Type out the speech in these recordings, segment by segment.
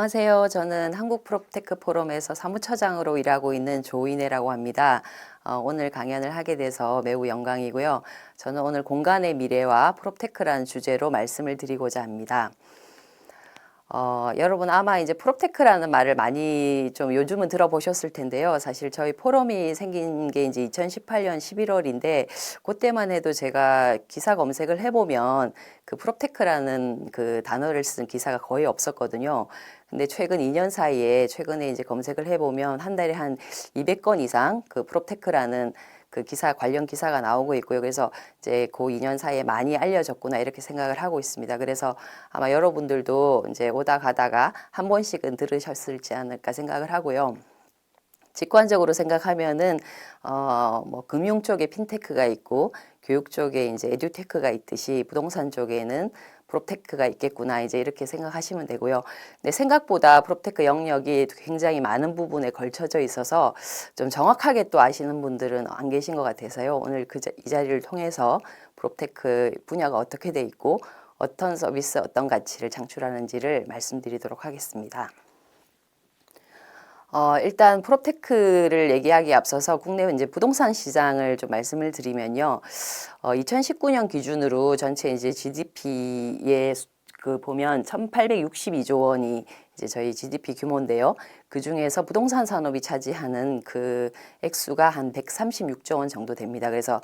안녕하세요. 저는 한국프롭테크 포럼에서 사무처장으로 일하고 있는 조인혜라고 합니다. 오늘 강연을 하게 돼서 매우 영광이고요. 저는 오늘 공간의 미래와 프롭테크라는 주제로 말씀을 드리고자 합니다. 여러분 아마 이제 프롭테크라는 말을 많이 좀 요즘은 들어보셨을 텐데요. 사실 저희 포럼이 생긴 게 이제 2018년 11월인데 그때만 해도 제가 기사 검색을 해보면 그 프롭테크라는 그 단어를 쓴 기사가 거의 없었거든요. 근데 최근 2년 사이에 최근에 이제 검색을 해보면 한 달에 한 200건 이상 그 프롭테크라는 그 기사 관련 기사가 나오고 있고요. 그래서 이제 그 2년 사이에 많이 알려졌구나 이렇게 생각을 하고 있습니다. 그래서 아마 여러분들도 이제 오다 가다가 한 번씩은 들으셨을지 않을까 생각을 하고요. 직관적으로 생각하면은 뭐 금융 쪽에 핀테크가 있고 교육 쪽에 이제 에듀테크가 있듯이 부동산 쪽에는 프롭테크가 있겠구나 이제 이렇게 생각하시면 되고요. 근데 생각보다 프롭테크 영역이 굉장히 많은 부분에 걸쳐져 있어서 좀 정확하게 또 아시는 분들은 안 계신 것 같아서요. 오늘 이 자리를 통해서 프롭테크 분야가 어떻게 돼 있고 어떤 서비스, 어떤 가치를 창출하는지를 말씀드리도록 하겠습니다. 일단 프롭테크를 얘기하기에 앞서서 국내 이제 부동산 시장을 좀 말씀을 드리면요. 2019년 기준으로 전체 이제 GDP의 그 보면 1,862조 원이 이제 저희 GDP 규모인데요. 그 중에서 부동산 산업이 차지하는 그 액수가 한 136조 원 정도 됩니다. 그래서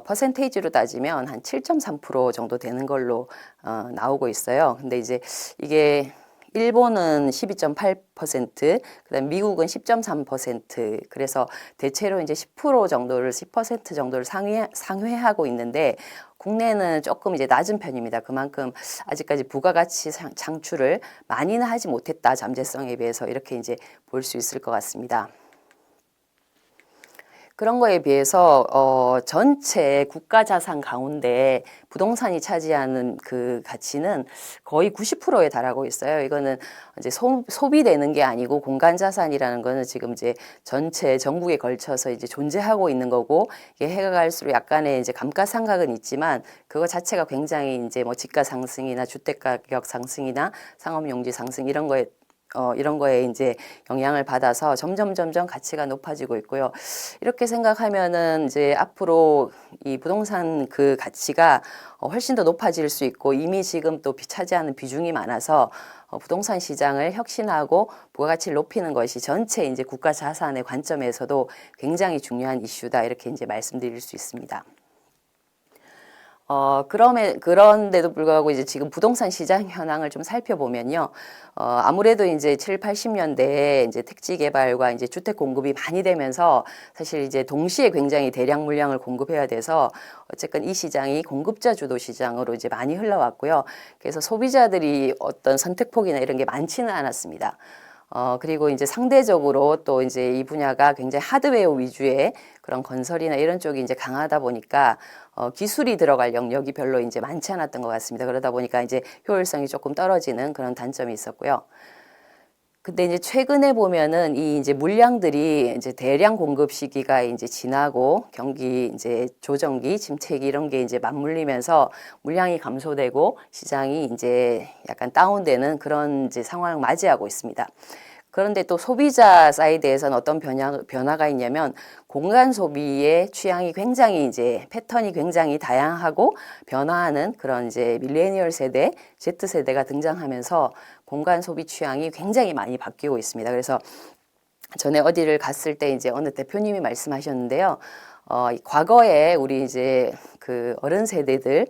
퍼센테이지로 따지면 한 7.3% 정도 되는 걸로 나오고 있어요. 근데 이제 이게 일본은 12.8%, 그다음 미국은 10.3%, 그래서 대체로 이제 10% 정도를 10% 정도를 상회하고 있는데 국내는 조금 이제 낮은 편입니다. 그만큼 아직까지 부가가치 창출을 많이는 하지 못했다. 잠재성에 비해서 이렇게 이제 볼 수 있을 것 같습니다. 그런 거에 비해서 전체 국가 자산 가운데 부동산이 차지하는 그 가치는 거의 90%에 달하고 있어요. 이거는 이제 소비되는 게 아니고 공간 자산이라는 거는 지금 이제 전체 전국에 걸쳐서 이제 존재하고 있는 거고 이게 해가 갈수록 약간의 이제 감가상각은 있지만 그거 자체가 굉장히 이제 뭐 집가 상승이나 주택 가격 상승이나 상업용지 상승 이런 거에 이제 영향을 받아서 점점 가치가 높아지고 있고요. 이렇게 생각하면은 이제 앞으로 이 부동산 그 가치가 훨씬 더 높아질 수 있고 이미 지금 또 차지하는 비중이 많아서 부동산 시장을 혁신하고 부가가치를 높이는 것이 전체 이제 국가 자산의 관점에서도 굉장히 중요한 이슈다 이렇게 이제 말씀드릴 수 있습니다. 그런데도 불구하고 이제 지금 부동산 시장 현황을 좀 살펴보면요. 아무래도 이제 7, 80년대에 이제 택지 개발과 이제 주택 공급이 많이 되면서 사실 이제 동시에 굉장히 대량 물량을 공급해야 돼서 어쨌든 이 시장이 공급자 주도 시장으로 이제 많이 흘러왔고요. 그래서 소비자들이 어떤 선택폭이나 이런 게 많지는 않았습니다. 그리고 이제 상대적으로 또 이제 이 분야가 굉장히 하드웨어 위주의 그런 건설이나 이런 쪽이 이제 강하다 보니까 기술이 들어갈 영역이 별로 이제 많지 않았던 것 같습니다. 그러다 보니까 이제 효율성이 조금 떨어지는 그런 단점이 있었고요. 근데 이제 최근에 보면은 이 이제 물량들이 이제 대량 공급 시기가 이제 지나고 경기 이제 조정기, 침체기 이런 게 이제 맞물리면서 물량이 감소되고 시장이 이제 약간 다운되는 그런 이제 상황을 맞이하고 있습니다. 그런데 또 소비자 사이드에서는 어떤 변화가 있냐면 공간 소비의 취향이 굉장히 이제 패턴이 굉장히 다양하고 변화하는 그런 이제 밀레니얼 세대, Z세대가 등장하면서 공간 소비 취향이 굉장히 많이 바뀌고 있습니다. 그래서 전에 어디를 갔을 때 이제 어느 대표님이 말씀하셨는데요. 과거에 우리 이제 그 어른 세대들,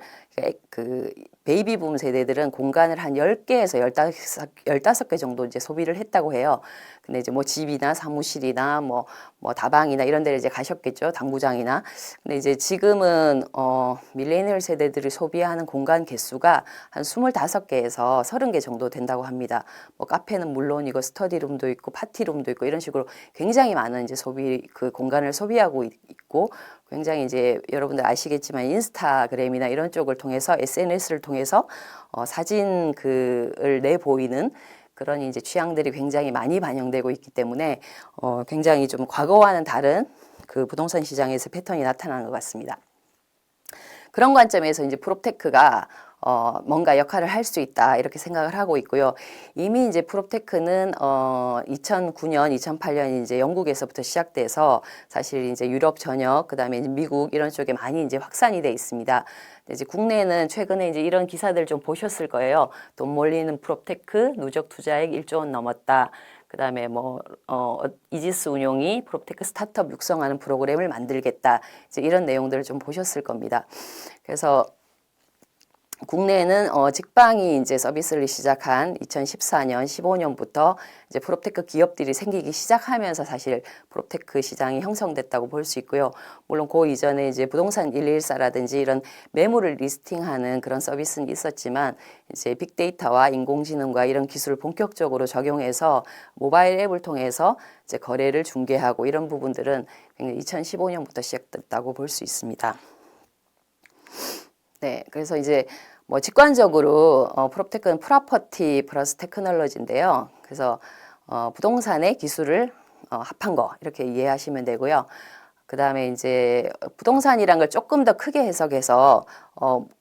그 베이비 붐 세대들은 공간을 한 10개에서 15개 정도 이제 소비를 했다고 해요. 근데 이제 뭐 집이나 사무실이나 뭐 다방이나 이런 데를 이제 가셨겠죠. 당구장이나. 근데 이제 지금은, 밀레니얼 세대들이 소비하는 공간 개수가 한 25개에서 30개 정도 된다고 합니다. 뭐 카페는 물론이고 스터디룸도 있고 파티룸도 있고 이런 식으로 굉장히 많은 이제 그 공간을 소비하고 있고 굉장히 이제 여러분들 아시겠지만 인스타그램이나 이런 쪽을 통해서 SNS를 통해서 사진 그을 내보이는 그런 이제 취향들이 굉장히 많이 반영되고 있기 때문에 굉장히 좀 과거와는 다른 그 부동산 시장에서 패턴이 나타나는 것 같습니다. 그런 관점에서 이제 프롭테크가 뭔가 역할을 할 수 있다 이렇게 생각을 하고 있고요. 이미 이제 프롭테크는 2009년, 2008년 이제 영국에서부터 시작돼서 사실 이제 유럽 전역, 그다음에 이제 미국 이런 쪽에 많이 이제 확산이 돼 있습니다. 이제 국내에는 최근에 이제 이런 기사들 좀 보셨을 거예요. 돈 몰리는 프롭테크 누적 투자액 1조 원 넘었다. 그다음에 이지스 운용이 프롭테크 스타트업 육성하는 프로그램을 만들겠다. 이제 이런 내용들을 좀 보셨을 겁니다. 그래서 국내에는 직방이 이제 서비스를 시작한 2014년, 15년부터 이제 프롭테크 기업들이 생기기 시작하면서 사실 프롭테크 시장이 형성됐다고 볼 수 있고요. 물론 그 이전에 이제 부동산 114라든지 이런 매물을 리스팅하는 그런 서비스는 있었지만 이제 빅데이터와 인공지능과 이런 기술을 본격적으로 적용해서 모바일 앱을 통해서 이제 거래를 중개하고 이런 부분들은 2015년부터 시작됐다고 볼 수 있습니다. 네, 그래서 이제 직관적으로 프롭테크는 프로퍼티 플러스 테크놀로지인데요. 그래서 부동산의 기술을 합한 거 이렇게 이해하시면 되고요. 그 다음에 이제 부동산이란 걸 조금 더 크게 해석해서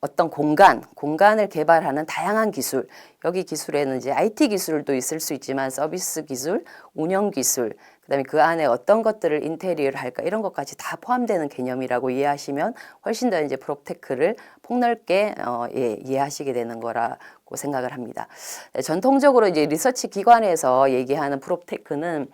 어떤 공간을 개발하는 다양한 기술, 여기 기술에는 이제 IT 기술도 있을 수 있지만 서비스 기술, 운영 기술, 그다음에 그 안에 어떤 것들을 인테리어를 할까 이런 것까지 다 포함되는 개념이라고 이해하시면 훨씬 더 이제 프롭테크를 폭넓게 이해하시게 되는 거라고 생각을 합니다. 전통적으로 이제 리서치 기관에서 얘기하는 프롭테크는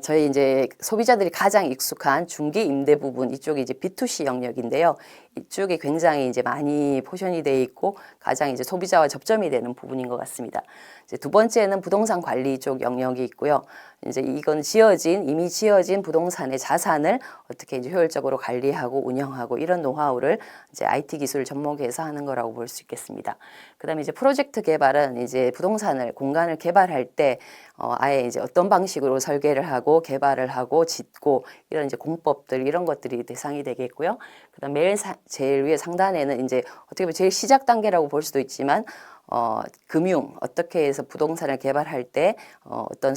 저희 이제 소비자들이 가장 익숙한 중개 임대 부분 이쪽이 이제 B2C 영역인데요. 이쪽이 굉장히 이제 많이 포션이 돼 있고 가장 이제 소비자와 접점이 되는 부분인 것 같습니다. 이제 두 번째는 부동산 관리 쪽 영역이 있고요. 이제 이건 이미 지어진 부동산의 자산을 어떻게 이제 효율적으로 관리하고 운영하고 이런 노하우를 이제 IT 기술을 접목해서 하는 거라고 볼 수 있겠습니다. 그다음에 이제 프로젝트 개발은 이제 공간을 개발할 때 아예 이제 어떤 방식으로 설계를 하고 개발을 하고 짓고 이런 이제 공법들 이런 것들이 대상이 되겠고요. 그다음 제일 위에 상단에는 이제 어떻게 보면 제일 시작 단계라고 볼 수도 있지만 금융 어떻게 해서 부동산을 개발할 때 어떤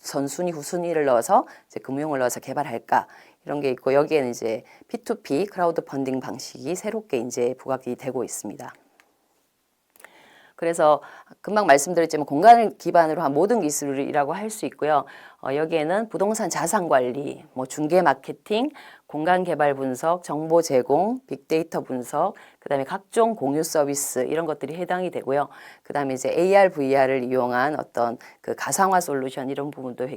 선순위 후순위를 넣어서 이제 금융을 넣어서 개발할까 이런 게 있고 여기에는 이제 P2P 크라우드 펀딩 방식이 새롭게 이제 부각이 되고 있습니다. 그래서 금방 말씀드렸지만 공간을 기반으로 한 모든 기술이라고 할 수 있고요. 여기에는 부동산 자산 관리, 중개 마케팅, 공간 개발 분석, 정보 제공, 빅데이터 분석, 그다음에 각종 공유 서비스 이런 것들이 해당이 되고요. 그다음에 이제 AR, VR을 이용한 어떤 그 가상화 솔루션 이런 부분도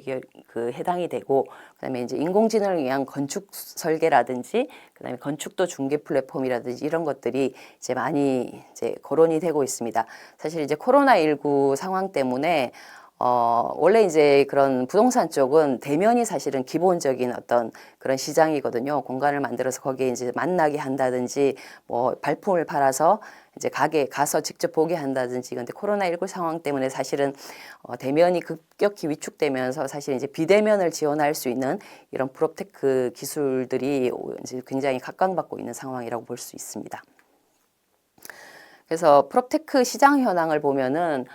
해당이 되고, 그다음에 이제 인공지능을 위한 건축 설계라든지, 그다음에 건축도 중개 플랫폼이라든지 이런 것들이 이제 많이 이제 거론이 되고 있습니다. 사실 이제 코로나19 상황 때문에 원래 이제 그런 부동산 쪽은 대면이 사실은 기본적인 어떤 그런 시장이거든요. 공간을 만들어서 거기에 이제 만나게 한다든지, 발품을 팔아서 이제 가게 가서 직접 보게 한다든지. 근데 코로나19 상황 때문에 사실은 대면이 급격히 위축되면서 사실 이제 비대면을 지원할 수 있는 이런 프롭테크 기술들이 이제 굉장히 각광받고 있는 상황이라고 볼 수 있습니다. 그래서 프롭테크 시장 현황을 보면은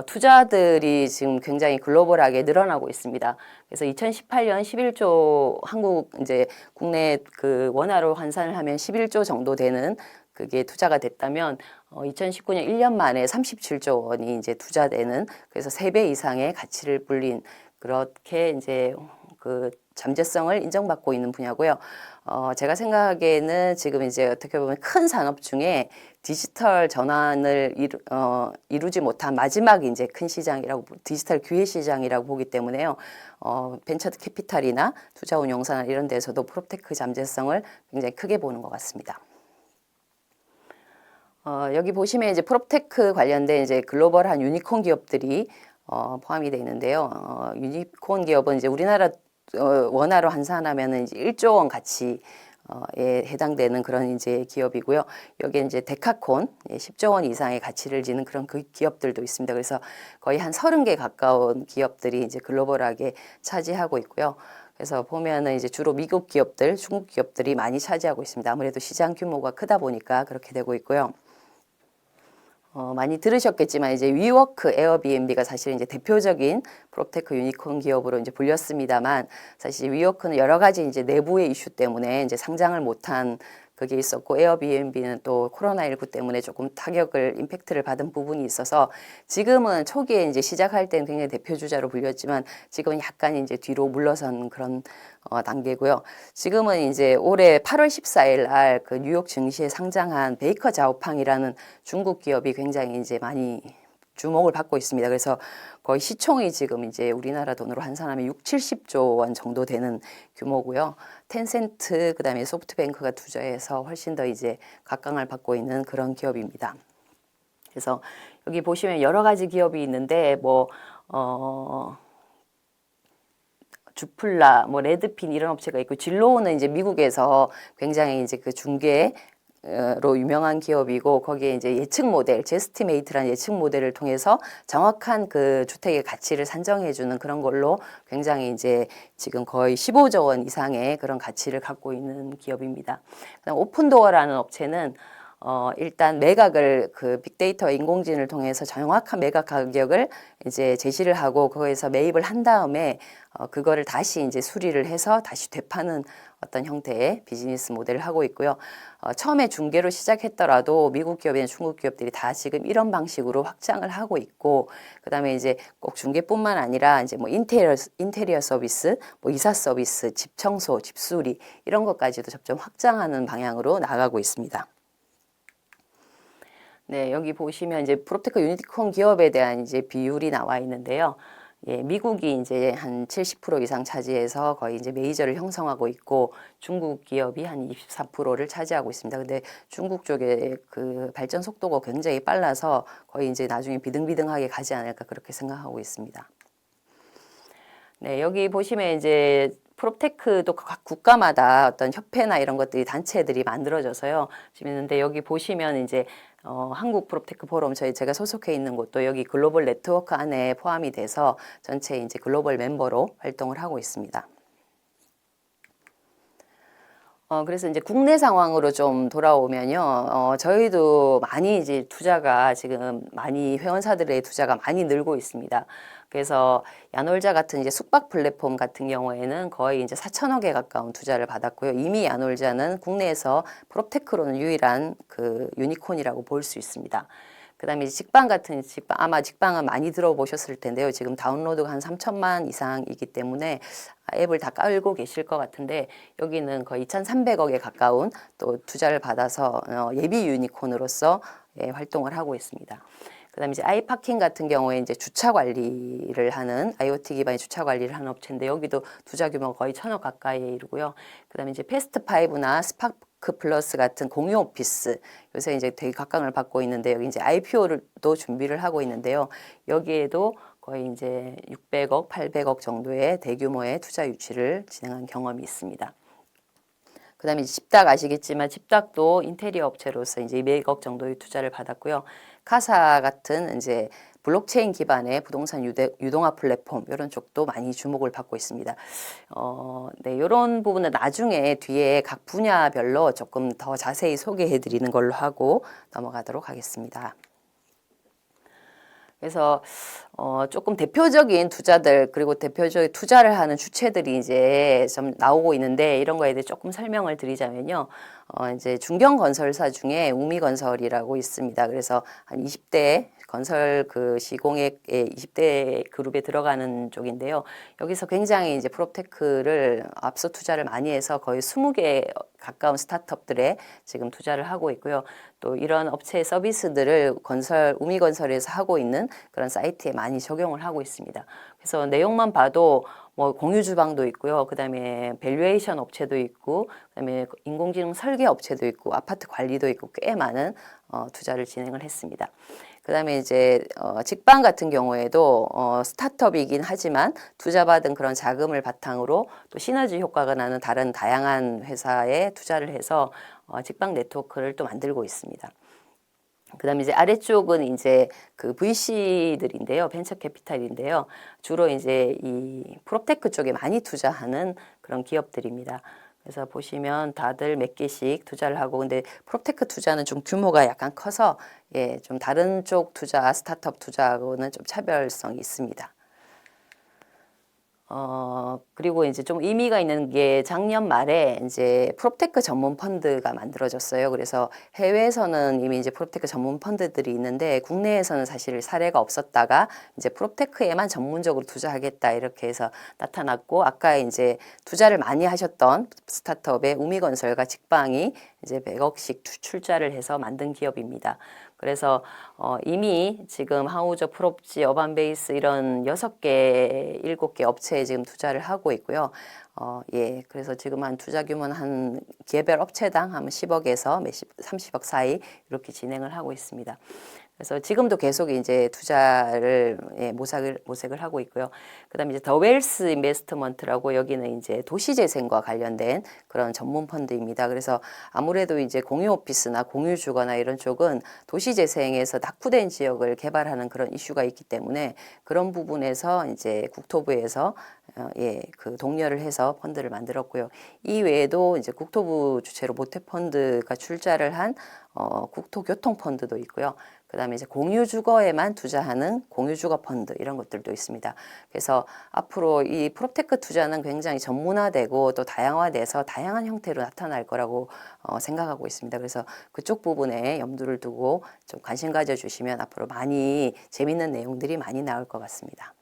투자들이 지금 굉장히 글로벌하게 늘어나고 있습니다. 그래서 2018년 11조 한국 이제 국내 그 원화로 환산을 하면 11조 정도 되는 그게 투자가 됐다면 2019년 1년 만에 37조 원이 이제 투자되는, 그래서 3배 이상의 가치를 불린 그렇게 이제 그 잠재성을 인정받고 있는 분야고요. 제가 생각하기에는 지금 이제 어떻게 보면 큰 산업 중에 디지털 전환을 이루지 못한 마지막 이제 큰 시장이라고, 디지털 기회 시장이라고 보기 때문에요. 벤처 캐피탈이나 투자 운용사나 이런 데서도 프롭테크 잠재성을 굉장히 크게 보는 것 같습니다. 여기 보시면 이제 프롭테크 관련된 이제 글로벌한 유니콘 기업들이 포함이 되어 있는데요. 유니콘 기업은 이제 우리나라 원화로 환산하면 이제 1조 원 가치에 해당되는 그런 이제 기업이고요. 여기에 이제 데카콘 10조 원 이상의 가치를 지닌 그런 그 기업들도 있습니다. 그래서 거의 한 30개 가까운 기업들이 이제 글로벌하게 차지하고 있고요. 그래서 보면은 이제 주로 미국 기업들, 중국 기업들이 많이 차지하고 있습니다. 아무래도 시장 규모가 크다 보니까 그렇게 되고 있고요. 많이 들으셨겠지만 이제 위워크, 에어비앤비가 사실 이제 대표적인 프롭테크 유니콘 기업으로 이제 불렸습니다만, 사실 위워크는 여러 가지 이제 내부의 이슈 때문에 이제 상장을 못한 그게 있었고, 에어비앤비는 또 코로나19 때문에 조금 타격을, 임팩트를 받은 부분이 있어서 지금은 초기에 이제 시작할 때는 굉장히 대표주자로 불렸지만 지금은 약간 이제 뒤로 물러선 그런 단계고요. 지금은 이제 올해 8월 14일 날 그 뉴욕 증시에 상장한 베이커 자오팡이라는 중국 기업이 굉장히 이제 많이 주목을 받고 있습니다. 그래서 거의 시총이 지금 이제 우리나라 돈으로 환산하면 6, 70조 원 정도 되는 규모고요. 텐센트, 그다음에 소프트뱅크가 투자해서 훨씬 더 이제 각광을 받고 있는 그런 기업입니다. 그래서 여기 보시면 여러 가지 기업이 있는데 주플라, 레드핀 이런 업체가 있고, 진로우는 이제 미국에서 굉장히 이제 그 중개로 유명한 기업이고, 거기에 이제 예측 모델, 제스티메이트라는 예측 모델을 통해서 정확한 그 주택의 가치를 산정해주는 그런 걸로 굉장히 이제 지금 거의 15조 원 이상의 그런 가치를 갖고 있는 기업입니다. 그다음 오픈도어라는 업체는 일단 매각을 그 빅데이터 인공지능을 통해서 정확한 매각 가격을 이제 제시를 하고 거기에서 매입을 한 다음에 그거를 다시 이제 수리를 해서 다시 되파는 어떤 형태의 비즈니스 모델을 하고 있고요. 처음에 중개로 시작했더라도 미국 기업이나 중국 기업들이 다 지금 이런 방식으로 확장을 하고 있고, 그다음에 이제 꼭 중개뿐만 아니라 이제 인테리어 서비스, 이사 서비스, 집 청소, 집 수리 이런 것까지도 점점 확장하는 방향으로 나가고 있습니다. 네, 여기 보시면 이제 프롭테크 유니콘 기업에 대한 이제 비율이 나와 있는데요. 예, 미국이 이제 한 70% 이상 차지해서 거의 이제 메이저를 형성하고 있고, 중국 기업이 한 24%를 차지하고 있습니다. 근데 중국 쪽에 그 발전 속도가 굉장히 빨라서 거의 이제 나중에 비등비등하게 가지 않을까 그렇게 생각하고 있습니다. 네, 여기 보시면 이제 프롭테크도 각 국가마다 어떤 협회나 이런 것들이 단체들이 만들어져서요. 지금 있는데 여기 보시면 이제 한국 프롭테크 포럼 제가 소속해 있는 곳도 여기 글로벌 네트워크 안에 포함이 돼서 전체 이제 글로벌 멤버로 활동을 하고 있습니다. 그래서 이제 국내 상황으로 좀 돌아오면요. 저희도 많이 이제 투자가 지금 많이 회원사들의 투자가 많이 늘고 있습니다. 그래서 야놀자 같은 이제 숙박 플랫폼 같은 경우에는 거의 이제 4천억에 가까운 투자를 받았고요. 이미 야놀자는 국내에서 프롭테크로는 유일한 그 유니콘이라고 볼 수 있습니다. 그다음에 직방 같은 아마 직방은 많이 들어보셨을 텐데요. 지금 다운로드가 한 3천만 이상이기 때문에 앱을 다 깔고 계실 것 같은데, 여기는 거의 2,300억에 가까운 또 투자를 받아서 예비 유니콘으로서 활동을 하고 있습니다. 그다음에 이제 아이파킹 같은 경우에 이제 주차 관리를 하는 IoT 기반의 주차 관리를 하는 업체인데, 여기도 투자 규모가 거의 1,000억 가까이에 이르고요. 그다음에 이제 패스트5나 스파크 플러스 같은 공유 오피스, 요새 이제 되게 각광을 받고 있는데, 여기 이제 IPO도 준비를 하고 있는데요. 여기에도 거의 이제 600억, 800억 정도의 대규모의 투자 유치를 진행한 경험이 있습니다. 그다음에 집닥 아시겠지만 집닥도 인테리어 업체로서 이제 200억 정도의 투자를 받았고요. 카사 같은 이제 블록체인 기반의 부동산 유동화 플랫폼 이런 쪽도 많이 주목을 받고 있습니다. 네, 이런 부분은 나중에 뒤에 각 분야별로 조금 더 자세히 소개해 드리는 걸로 하고 넘어가도록 하겠습니다. 그래서 조금 대표적인 투자들, 그리고 대표적인 투자를 하는 주체들이 이제 좀 나오고 있는데, 이런 거에 대해 조금 설명을 드리자면요. 이제 중견건설사 중에 우미건설이라고 있습니다. 그래서 한 20대 건설 그 시공의 20대 그룹에 들어가는 쪽인데요. 여기서 굉장히 이제 프롭테크를 앞서 투자를 많이 해서 거의 20개 가까운 스타트업들에 지금 투자를 하고 있고요. 또 이런 업체의 서비스들을 우미건설에서 하고 있는 그런 사이트에 많이 적용을 하고 있습니다. 그래서 내용만 봐도 공유 주방도 있고요. 그다음에 밸류에이션 업체도 있고, 그다음에 인공지능 설계 업체도 있고, 아파트 관리도 있고, 꽤 많은 투자를 진행을 했습니다. 그다음에 이제 직방 같은 경우에도 스타트업이긴 하지만 투자받은 그런 자금을 바탕으로 또 시너지 효과가 나는 다른 다양한 회사에 투자를 해서 직방 네트워크를 또 만들고 있습니다. 그다음에 이제 아래쪽은 이제 그 VC들인데요, 벤처 캐피탈인데요, 주로 이제 이 프롭테크 쪽에 많이 투자하는 그런 기업들입니다. 그래서 보시면 다들 몇 개씩 투자를 하고, 근데 프롭테크 투자는 좀 규모가 약간 커서 좀 다른 쪽 투자, 스타트업 투자하고는 좀 차별성이 있습니다. 그리고 이제 좀 의미가 있는 게 작년 말에 이제 프롭테크 전문 펀드가 만들어졌어요. 그래서 해외에서는 이미 이제 프롭테크 전문 펀드들이 있는데 국내에서는 사실 사례가 없었다가 이제 프롭테크에만 전문적으로 투자하겠다 이렇게 해서 나타났고, 아까 이제 투자를 많이 하셨던 스타트업의 우미건설과 직방이 이제 100억씩 출자를 해서 만든 기업입니다. 그래서 이미 지금 하우저, 프롭지, 어반베이스 이런 6개, 7개 업체에 지금 투자를 하고 있고요. 예, 그래서 지금 한 투자 규모는 한 개별 업체당 한 10억에서 몇십, 30억 사이 이렇게 진행을 하고 있습니다. 그래서 지금도 계속 이제 투자를 모색을 하고 있고요. 그다음에 이제 더 웰스 인베스트먼트라고, 여기는 이제 도시재생과 관련된 그런 전문 펀드입니다. 그래서 아무래도 이제 공유 오피스나 공유 주거나 이런 쪽은 도시재생에서 낙후된 지역을 개발하는 그런 이슈가 있기 때문에 그런 부분에서 이제 국토부에서 그 독려를 해서 펀드를 만들었고요. 이 외에도 이제 국토부 주체로 모태펀드가 출자를 한 국토교통펀드도 있고요. 그다음에 이제 공유주거에만 투자하는 공유주거 펀드 이런 것들도 있습니다. 그래서 앞으로 이 프롭테크 투자는 굉장히 전문화되고 또 다양화돼서 다양한 형태로 나타날 거라고 생각하고 있습니다. 그래서 그쪽 부분에 염두를 두고 좀 관심 가져주시면 앞으로 많이 재밌는 내용들이 많이 나올 것 같습니다.